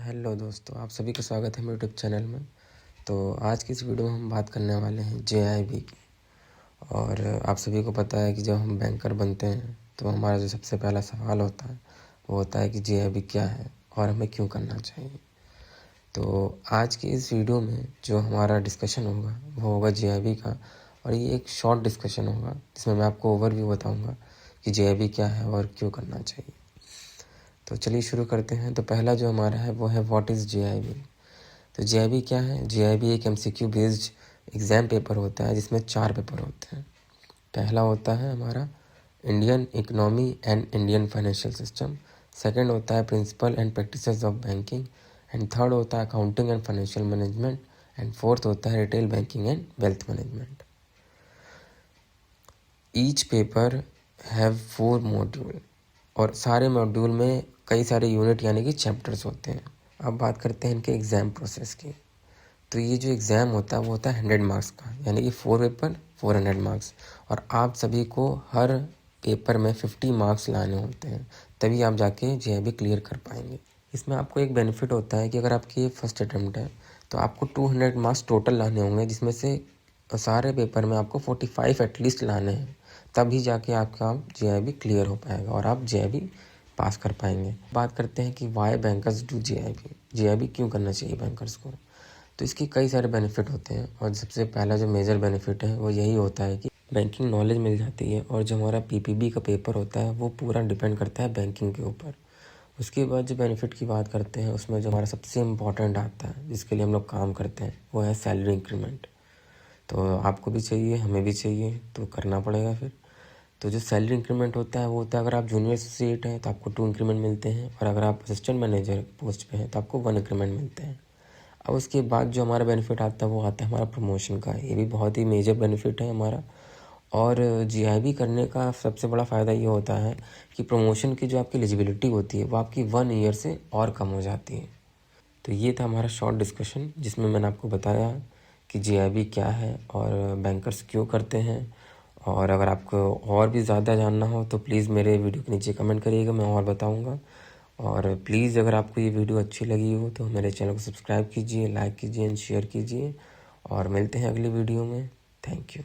Hello दोस्तों, आप सभी का स्वागत है मेरे यूट्यूब चैनल में। तो आज की इस वीडियो में हम बात करने वाले हैं जेआईबी की। और आप सभी को पता है कि जब हम बैंकर बनते हैं तो हमारा जो सबसे पहला सवाल होता है वो होता है कि जेआईबी क्या है और हमें क्यों करना चाहिए। तो आज की इस वीडियो में जो हमारा डिस्कशन होगा वो होगा जेआईबी का, और ये एक शॉर्ट डिस्कशन होगा जिसमें मैं आपको ओवरव्यू बताऊँगा कि जेआईबी क्या है और क्यों करना चाहिए। तो चलिए शुरू करते हैं। तो पहला जो हमारा है वो है व्हाट इज़ जेआईबी। तो जेआईबी क्या है? जेआईबी एक एमसीक्यू बेस्ड एग्ज़ाम पेपर होता है जिसमें 4 पेपर होते हैं। पहला होता है हमारा Indian economy and Indian financial system. Second होता है principle and practices of banking. And third होता है accounting and financial management. And fourth होता है retail banking and wealth management. Each paper have 4 module, और सारे मॉड्यूल में कई सारे यूनिट यानी कि चैप्टर्स होते हैं। अब बात करते हैं इनके एग्ज़ाम प्रोसेस की। तो ये जो एग्ज़ाम होता है वो होता है 100 मार्क्स का, यानी कि 4 पेपर 400 मार्क्स। और आप सभी को हर पेपर में 50 मार्क्स लाने होते हैं, तभी आप जाके जेआईबी क्लियर कर पाएंगे। इसमें आपको एक बेनिफिट होता है कि अगर आपकी फर्स्ट अटैम्प्ट है तो आपको 200 मार्क्स टोटल लाने होंगे, जिसमें से सारे पेपर में आपको 45 एटलीस्ट लाने हैं, तभी जाके आपका जेआईबी क्लियर हो पाएगा और आप जेआईबी पास कर पाएंगे। बात करते हैं कि why bankers do JAIIB, JAIIB क्यों करना चाहिए बैंकर्स को। तो इसके कई सारे बेनिफिट होते हैं, और सबसे पहला जो मेजर बेनिफिट है वो यही होता है कि बैंकिंग नॉलेज मिल जाती है। और जो हमारा पीपीबी का पेपर होता है वो पूरा डिपेंड करता है बैंकिंग के ऊपर। उसके बाद जो बेनिफिट की बात करते हैं उसमें जो हमारा सबसे इम्पॉर्टेंट आता है जिसके लिए हम लोग काम करते हैं वो है सैलरी इंक्रीमेंट। तो आपको भी चाहिए, हमें भी चाहिए, तो करना पड़ेगा फिर। तो जो सैलरी इंक्रीमेंट होता है वो होता है अगर आप जूनियर एसोसिएट हैं तो आपको 2 इंक्रीमेंट मिलते हैं, और अगर आप असिस्टेंट मैनेजर पोस्ट पे हैं तो आपको 1 इंक्रीमेंट मिलते हैं। अब उसके बाद जो हमारा बेनिफिट आता है वो आता है हमारा प्रमोशन का। ये भी बहुत ही मेजर बेनिफिट है हमारा। और जीआईबी करने का सबसे बड़ा फ़ायदा ये होता है कि प्रमोशन की जो आपकी एलिजिबिलिटी होती है वो आपकी 1 ईयर से और कम हो जाती है। तो ये था हमारा शॉर्ट डिस्कशन जिसमें मैंने आपको बताया कि जेआईबी क्या है और बैंकर्स क्यों करते हैं। और अगर आपको और भी ज़्यादा जानना हो तो प्लीज़ मेरे वीडियो के नीचे कमेंट करिएगा, मैं और बताऊंगा। और प्लीज़ अगर आपको ये वीडियो अच्छी लगी हो तो मेरे चैनल को सब्सक्राइब कीजिए, लाइक कीजिए एंड शेयर कीजिए। और मिलते हैं अगली वीडियो में। Thank you.